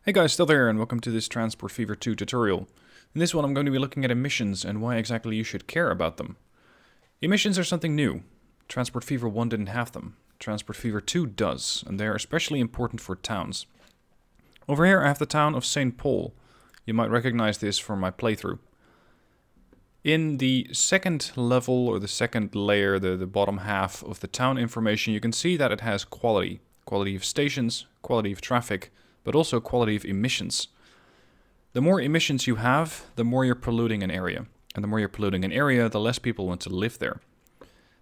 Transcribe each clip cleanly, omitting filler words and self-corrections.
Hey guys, still there, and welcome to this Transport Fever 2 tutorial. In this one I'm going to be looking at emissions and why exactly you should care about them. Emissions are something new. Transport Fever 1 didn't have them. Transport Fever 2 does, and they are especially important for towns. Over here I have the town of St. Paul. You might recognize this from my playthrough. In the second level, or the second layer, the bottom half of the town information, you can see that it has quality. Quality of stations, quality of traffic, but also quality of emissions. The more emissions you have, the more you're polluting an area. And the more you're polluting an area, the less people want to live there.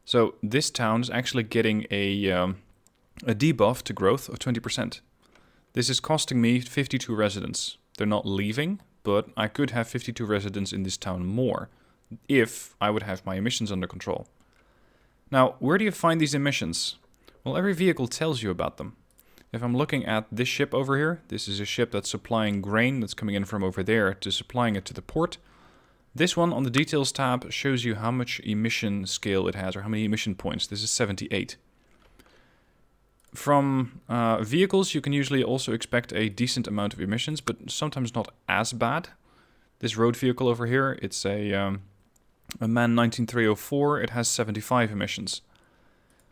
So this town is actually getting a debuff to growth of 20%. This is costing me 52 residents. They're not leaving, but I could have 52 residents in this town more if I would have my emissions under control. Now, where do you find these emissions? Well, every vehicle tells you about them. If I'm looking at this ship over here, this is a ship that's supplying grain that's coming in from over there to supplying it to the port. This one on the details tab shows you how much emission scale it has, or how many emission points. This is 78. From vehicles, you can usually also expect a decent amount of emissions, but sometimes not as bad. This road vehicle over here, it's a MAN 19304. It has 75 emissions.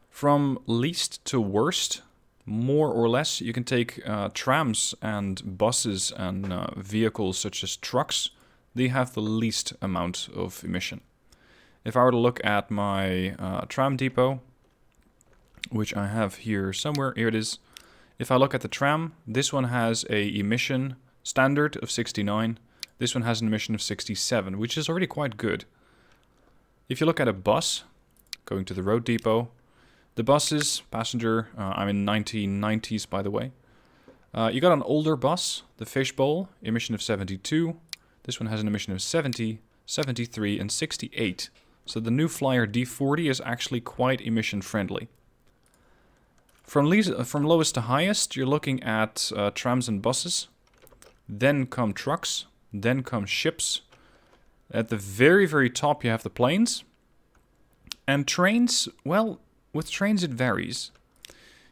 From least to worst, more or less, you can take trams and buses and vehicles such as trucks. They have the least amount of emission. If I were to look at my tram depot, which I have here somewhere, here it is. If I look at the tram, this one has a emission standard of 69. This one has an emission of 67, which is already quite good. If you look at a bus, going to the road depot, the buses, passenger, I'm in 1990s by the way. You got an older bus, the Fishbowl, emission of 72. This one has an emission of 70, 73 and 68. So the new Flyer D40 is actually quite emission friendly. From lowest to highest, you're looking at trams and buses. Then come trucks, then come ships. At the very, very top you have the planes. And trains, well, with trains, it varies.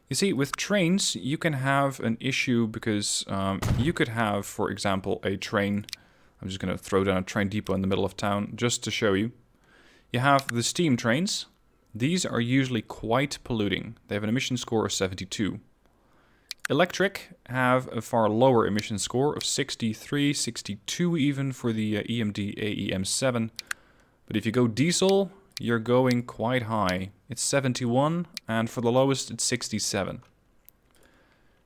You see, with trains, you can have an issue because you could have, for example, a train. I'm just going to throw down a train depot in the middle of town just to show you. You have the steam trains. These are usually quite polluting. They have an emission score of 72. Electric have a far lower emission score of 63, 62 even for the EMD AEM7. But if you go diesel, you're going quite high. It's 71, and for the lowest, it's 67.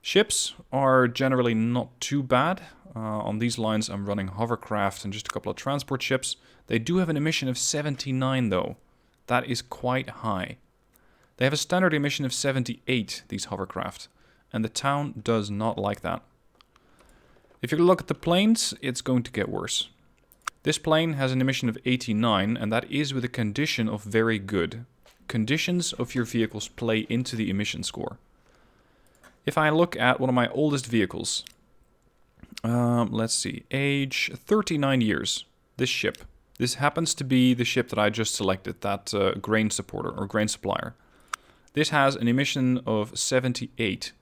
Ships are generally not too bad. On these lines, I'm running hovercraft and just a couple of transport ships. They do have an emission of 79, though. That is quite high. They have a standard emission of 78, these hovercraft, and the town does not like that. If you look at the planes, it's going to get worse. This plane has an emission of 89, and that is with a condition of very good. Conditions of your vehicles play into the emission score. If I look at one of my oldest vehicles, let's see, age 39 years, this ship. This happens to be the ship that I just selected, that grain supporter or grain supplier. This has an emission of 78.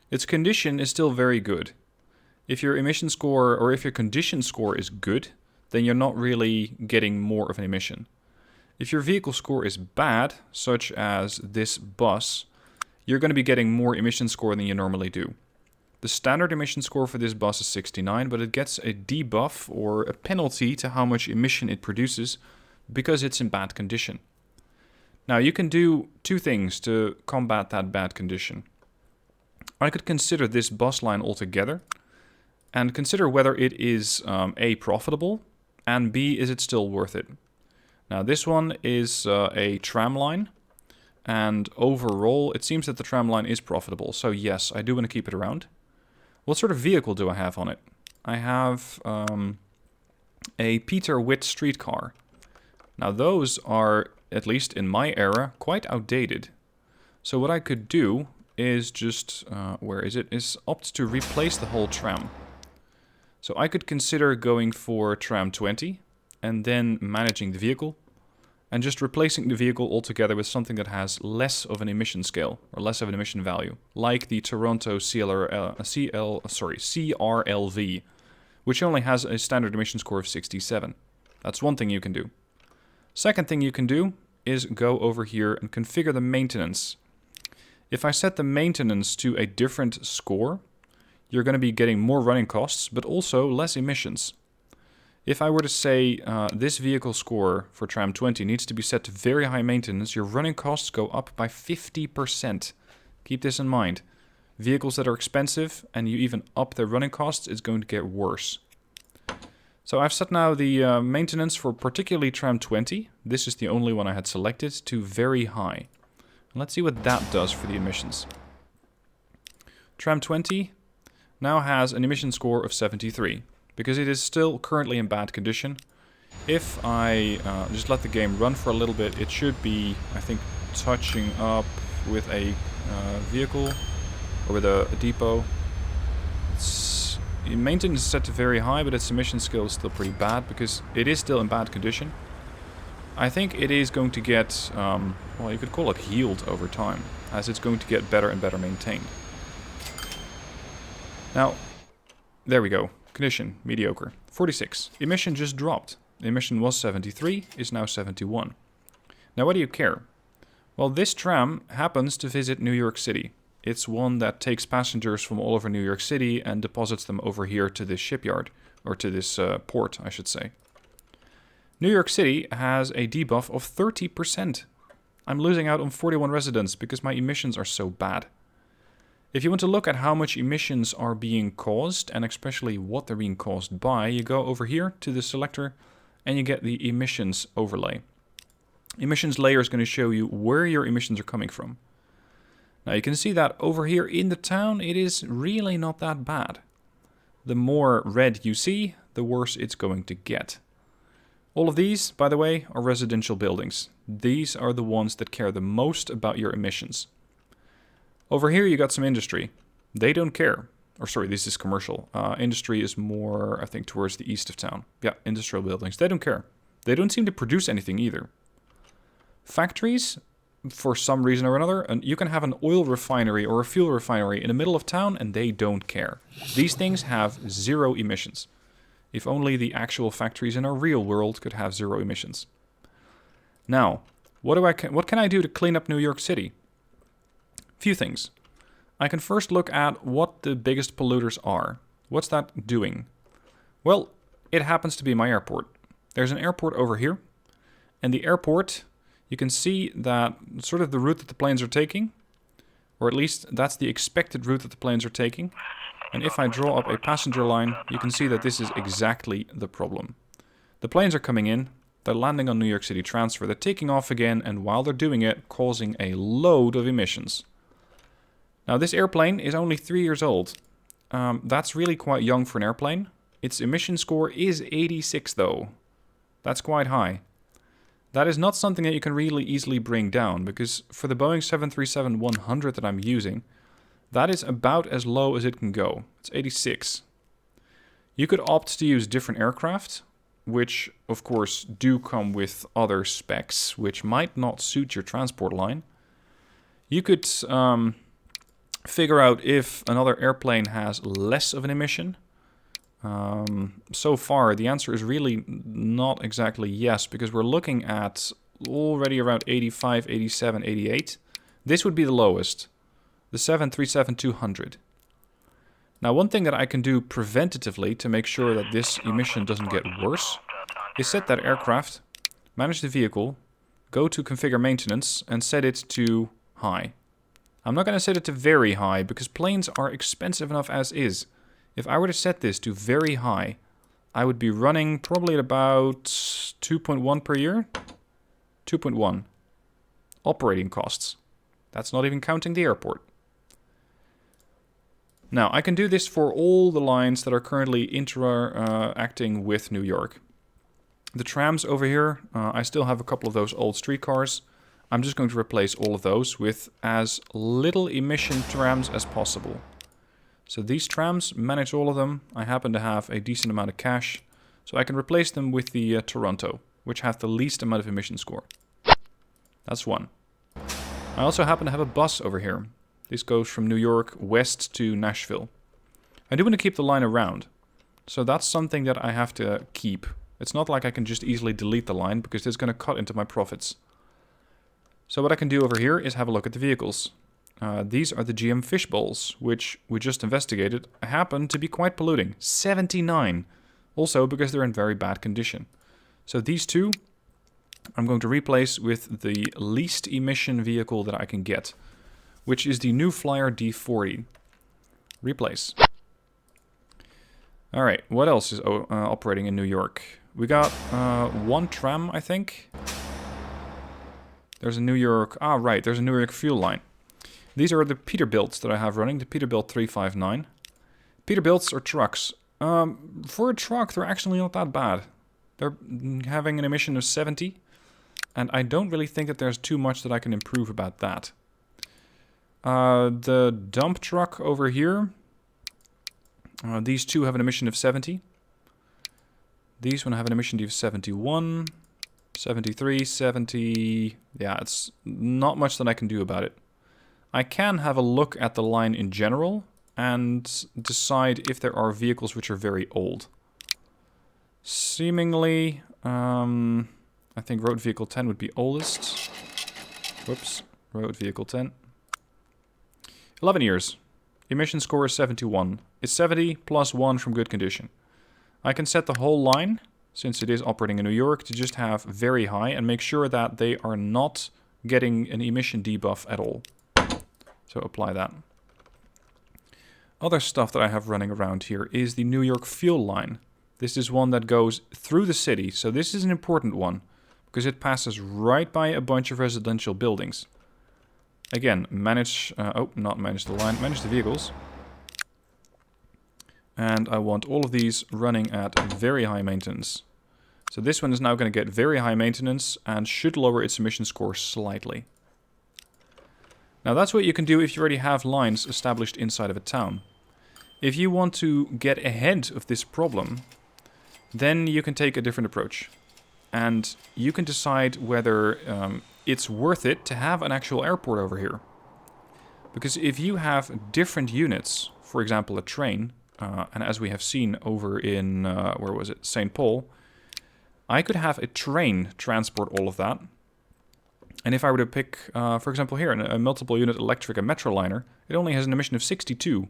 Its condition is still very good. If your emission score, or if your condition score is good, then you're not really getting more of an emission. If your vehicle score is bad, such as this bus, you're going to be getting more emission score than you normally do. The standard emission score for this bus is 69, but it gets a debuff or a penalty to how much emission it produces because it's in bad condition. Now you can do two things to combat that bad condition. I could consider this bus line altogether and consider whether it is A, profitable, and B, is it still worth it? Now this one is a tram line, and overall it seems that the tram line is profitable, so yes, I do want to keep it around. What sort of vehicle do I have on it? I have a Peter Witt streetcar. Now those are, at least in my era, quite outdated. So what I could do is just, is opt to replace the whole tram. So I could consider going for tram 20 and then managing the vehicle. and just replacing the vehicle altogether with something that has less of an emission scale, or less of an emission value, like the Toronto CRLV, which only has a standard emission score of 67. That's one thing you can do. Second thing you can do is go over here and configure the maintenance. If I set the maintenance to a different score, you're going to be getting more running costs, but also less emissions. If I were to say this vehicle score for tram 20 needs to be set to very high maintenance, your running costs go up by 50%. Keep this in mind. Vehicles that are expensive and you even up their running costs, it's going to get worse. So I've set now the maintenance for particularly tram 20. This is the only one I had selected, to very high. Let's see what that does for the emissions. Tram 20 now has an emission score of 73. Because it is still currently in bad condition. If I just let the game run for a little bit, it should be, I think, touching up with a vehicle or with a depot. Maintenance is set to very high, but its emission scale is still pretty bad because it is still in bad condition. I think it is going to get, well, you could call it healed over time, as it's going to get better and better maintained. Now, there we go. Condition, mediocre. 46. Emission just dropped. The emission was 73, is now 71. Now, why do you care? Well, this tram happens to visit New York City. It's one that takes passengers from all over New York City and deposits them over here to this shipyard, or to this port, I should say. New York City has a debuff of 30%. I'm losing out on 41 residents because my emissions are so bad. If you want to look at how much emissions are being caused, and especially what they're being caused by, you go over here to the selector and you get the emissions overlay. Emissions layer is going to show you where your emissions are coming from. Now you can see that over here in the town, it is really not that bad. The more red you see, the worse it's going to get. All of these, by the way, are residential buildings. These are the ones that care the most about your emissions. Over here you got some industry. They don't care. Or sorry, this is commercial. Industry is more, I think, towards the east of town. Yeah, industrial buildings. They don't care. They don't seem to produce anything either. Factories, for some reason or another, and you can have an oil refinery or a fuel refinery in the middle of town and they don't care. These things have zero emissions. If only the actual factories in our real world could have zero emissions. Now, what can I do to clean up New York City? Few things. I can first look at what the biggest polluters are. What's that doing? Well, it happens to be my airport. There's an airport over here. And the airport, you can see that sort of the route that the planes are taking, or at least that's the expected route that the planes are taking. And if I draw up a passenger line, you can see that this is exactly the problem. The planes are coming in, they're landing on New York City transfer, they're taking off again, and while they're doing it, causing a load of emissions. Now this airplane is only 3 years old. That's really quite young for an airplane. Its emission score is 86 though. That's quite high. That is not something that you can really easily bring down, because for the Boeing 737-100 that I'm using, that is about as low as it can go. It's 86. You could opt to use different aircraft, which of course do come with other specs, which might not suit your transport line. You could figure out if another airplane has less of an emission. So far, the answer is really not exactly yes, because we're looking at already around 85, 87, 88. This would be the lowest, the 737-200. Now, one thing that I can do preventatively to make sure that this emission doesn't get worse is set that aircraft, manage the vehicle, go to configure maintenance, and set it to high. I'm not going to set it to very high, because planes are expensive enough as is. If I were to set this to very high, I would be running probably at about 2.1 per year. 2.1. Operating costs. That's not even counting the airport. Now, I can do this for all the lines that are currently interacting with New York. The trams over here, I still have a couple of those old streetcars. I'm just going to replace all of those with as little emission trams as possible. So these trams, manage all of them. I happen to have a decent amount of cash, so I can replace them with the Toronto, which has the least amount of emission score. That's one. I also happen to have a bus over here. This goes from New York west to Nashville. I do want to keep the line around. So that's something that I have to keep. It's not like I can just easily delete the line because it's going to cut into my profits. So what I can do over here is have a look at the vehicles. These are the GM fish bowls, which we just investigated, happen to be quite polluting. 79. Also because they're in very bad condition. So these two I'm going to replace with the least emission vehicle that I can get, which is the New Flyer D40. Replace. Alright, what else is operating in New York? We got one tram, I think. There's a New York... Ah, right, there's a New York fuel line. These are the Peterbilts that I have running, the Peterbilt 359. Peterbilts are trucks. For a truck, they're actually not that bad. They're having an emission of 70. And I don't really think that there's too much that I can improve about that. The dump truck over here. These two have an emission of 70. These one have an emission of 71, 73, 70. Yeah, it's not much that I can do about it. I can have a look at the line in general and decide if there are vehicles which are very old. Seemingly, I think road vehicle 10 would be oldest. Whoops, road vehicle 10. 11 years. Emission score is 71. It's 70 plus 1 from good condition. I can set the whole line, since it is operating in New York, to just have very high and make sure that they are not getting an emission debuff at all. So apply that. Other stuff that I have running around here is the New York fuel line. This is one that goes through the city, so this is an important one, because it passes right by a bunch of residential buildings. Again, manage the vehicles. And I want all of these running at very high maintenance. So this one is now going to get very high maintenance and should lower its emission score slightly. Now that's what you can do if you already have lines established inside of a town. If you want to get ahead of this problem, then you can take a different approach. And you can decide whether it's worth it to have an actual airport over here. Because if you have different units, for example a train, and as we have seen over in, where was it, St. Paul, I could have a train transport all of that. And if I were to pick, for example here, a multiple unit electric, a Metroliner, it only has an emission of 62,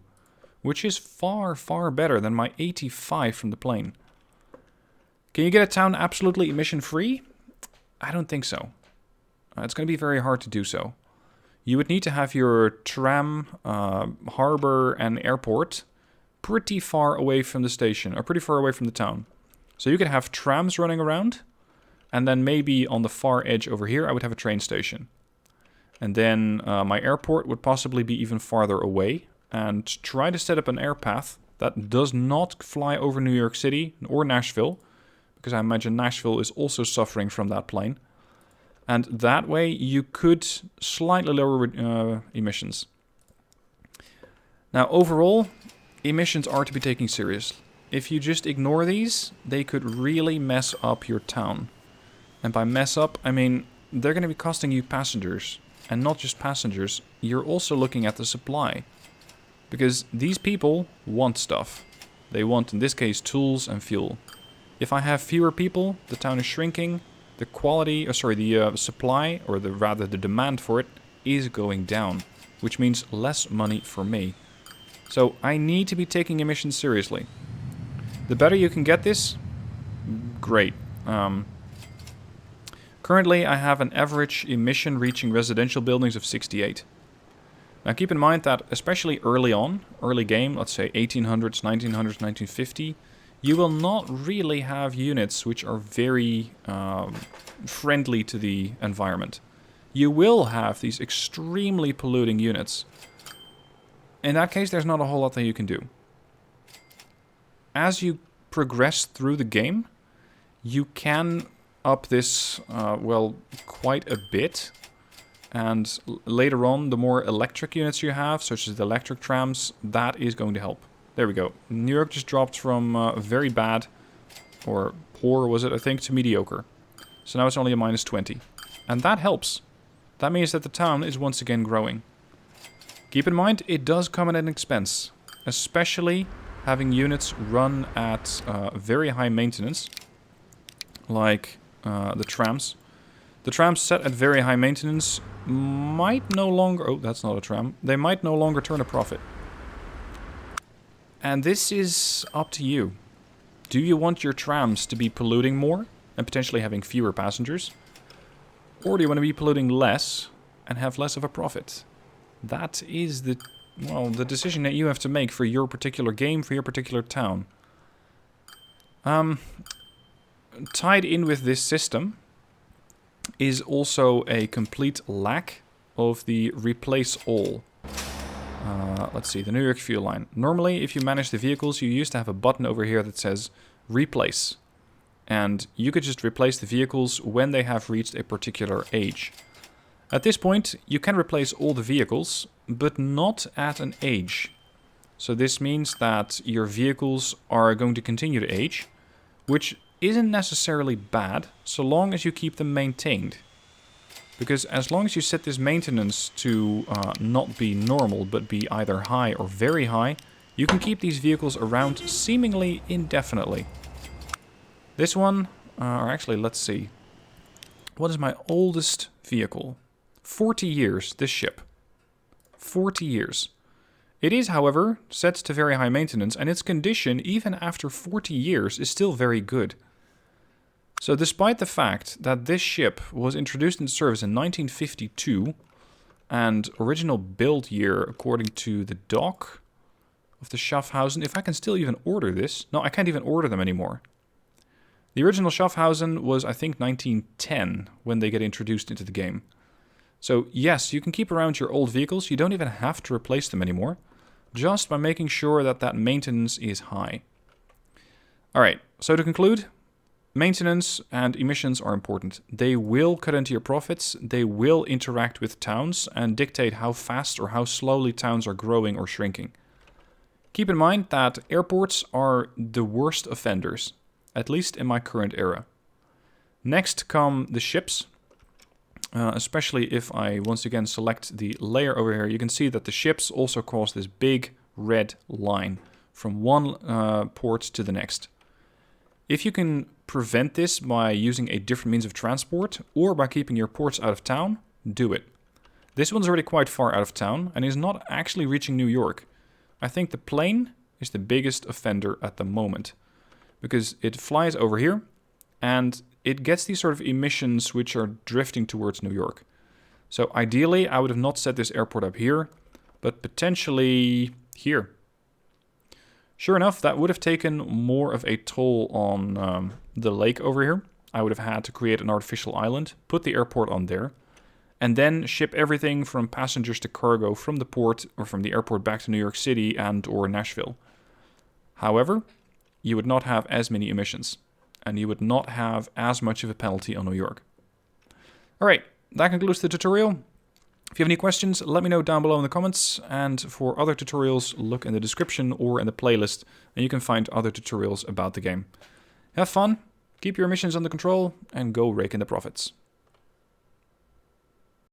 which is far, far better than my 85 from the plane. Can you get a town absolutely emission-free? I don't think so. It's going to be very hard to do so. You would need to have your tram, harbor, and airport pretty far away from the station, or pretty far away from the town. So you could have trams running around, and then maybe on the far edge over here I would have a train station. And then my airport would possibly be even farther away, and try to set up an air path that does not fly over New York City or Nashville, because I imagine Nashville is also suffering from that plane. And that way you could slightly lower emissions. Now overall, emissions are to be taken serious. If you just ignore these, they could really mess up your town. And by mess up, I mean they're going to be costing you passengers. And not just passengers, you're also looking at the supply. Because these people want stuff. They want, in this case, tools and fuel. If I have fewer people, the town is shrinking. The quality, the supply, or rather the demand for it, is going down. Which means less money for me. So I need to be taking emissions seriously. The better you can get this, great. Currently I have an average emission reaching residential buildings of 68. Now keep in mind that especially early on, early game, let's say 1800s, 1900s, 1950, you will not really have units which are very friendly to the environment. You will have these extremely polluting units. In that case, there's not a whole lot that you can do. As you progress through the game, you can up this, quite a bit. And later on, the more electric units you have, such as the electric trams, that is going to help. There we go. New York just dropped from very bad, or poor was it, I think, to mediocre. So now it's only a -20. And that helps. that means that the town is once again growing. Keep in mind, it does come at an expense, especially having units run at very high maintenance, like the trams. The trams set at very high maintenance might no longer... Oh, that's not a tram. They might no longer turn a profit. And this is up to you. Do you want your trams to be polluting more and potentially having fewer passengers? Or do you want to be polluting less and have less of a profit? That is the decision that you have to make for your particular game, for your particular town. Tied in with this system is also a complete lack of the replace all. Let's see, the New York fuel line. Normally, if you manage the vehicles, you used to have a button over here that says replace. And you could just replace the vehicles when they have reached a particular age. At this point, you can replace all the vehicles, but not at an age. So this means that your vehicles are going to continue to age, which isn't necessarily bad, so long as you keep them maintained. Because as long as you set this maintenance to not be normal, but be either high or very high, you can keep these vehicles around seemingly indefinitely. This one, or actually, let's see. What is my oldest vehicle? 40 years, this ship. 40 years. It is, however, set to very high maintenance, and its condition, even after 40 years, is still very good. So despite the fact that this ship was introduced into service in 1952, and original build year according to the dock of the Schaffhausen, if I can still even order this. No, I can't even order them anymore. The original Schaffhausen was, I think, 1910 when they get introduced into the game. So yes, you can keep around your old vehicles. You don't even have to replace them anymore, just by making sure that that maintenance is high. Alright, so to conclude, maintenance and emissions are important. They will cut into your profits, they will interact with towns and dictate how fast or how slowly towns are growing or shrinking. Keep in mind that airports are the worst offenders, at least in my current era. Next come the ships, especially if I once again select the layer over here. You can see that the ships also cause this big red line from one port to the next. If you can prevent this by using a different means of transport or by keeping your ports out of town, do it. This one's already quite far out of town and is not actually reaching New York. I think the plane is the biggest offender at the moment because it flies over here and it gets these sort of emissions which are drifting towards New York. So ideally, I would have not set this airport up here, but potentially here. Sure enough, that would have taken more of a toll on the lake over here. I would have had to create an artificial island, put the airport on there, and then ship everything from passengers to cargo from the port or from the airport back to New York City and or Nashville. However, you would not have as many emissions, and you would not have as much of a penalty on New York. Alright, that concludes the tutorial. If you have any questions, let me know down below in the comments, and for other tutorials, look in the description or in the playlist, and you can find other tutorials about the game. Have fun, keep your emissions under control, and go rake in the profits.